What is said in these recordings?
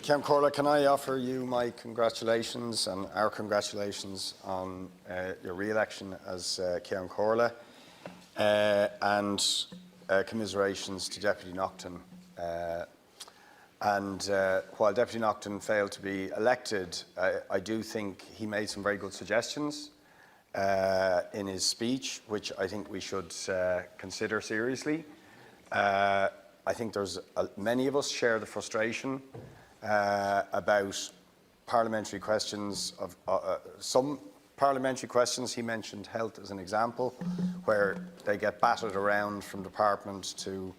Comhairle, can I offer you my congratulations and our congratulations on your re-election as Comhairle, and commiserations to Deputy Naughton. While Deputy Naughton failed to be elected, I do think he made some very good suggestions in his speech, which I think we should consider seriously. I think many of us share the frustration about parliamentary questions some parliamentary questions. He mentioned health as an example, where they get batted around from department to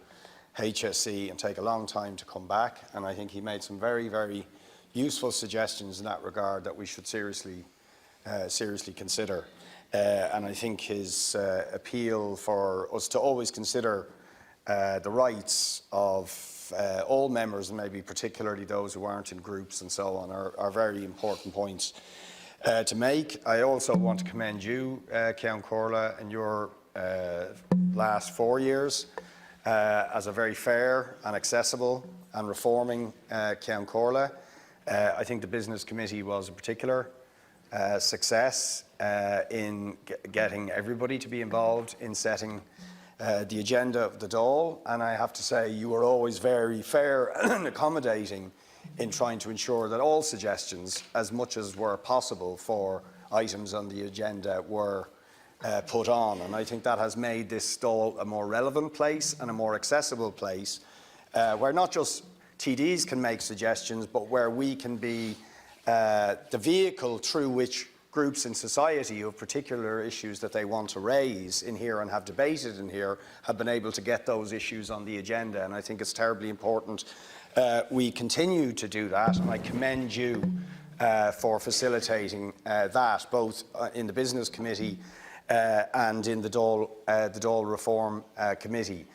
HSE and take a long time to come back. And I think he made some very, very useful suggestions in that regard that we should seriously consider. And I think his appeal for us to always consider the rights of all members, and maybe particularly those who aren't in groups and so on, are very important points to make. I also want to commend you, Comhairle, in your last 4 years as a very fair and accessible and reforming Comhairle. I think the Business Committee was a particular success in getting everybody to be involved in setting the agenda of the Dáil, and I have to say you were always very fair and accommodating in trying to ensure that all suggestions, as much as were possible for items on the agenda, were put on. And I think that has made this Dáil a more relevant place and a more accessible place, where not just TDs can make suggestions, but where we can be the vehicle through which groups in society of particular issues that they want to raise in here and have debated in here have been able to get those issues on the agenda. And I think it's terribly important we continue to do that, and I commend you for facilitating that, both in the Business Committee and in the Dáil Reform Committee.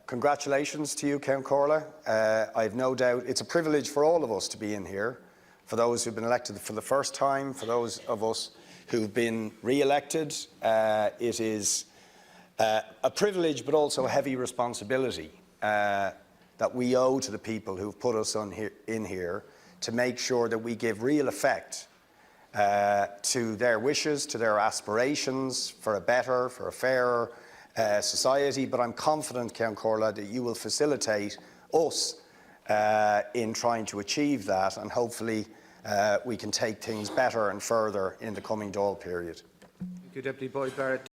Congratulations to you, Comhairle. I have no doubt it's a privilege for all of us to be in here. For those who've been elected for the first time, for those of us who've been re-elected, it is a privilege but also a heavy responsibility that we owe to the people who've put us in here to make sure that we give real effect to their wishes, to their aspirations for a better, for a fairer society. But I'm confident, Comhairle, that you will facilitate us in trying to achieve that, and hopefully we can take things better and further in the coming Dáil period. Thank you, Deputy Boyd Barrett.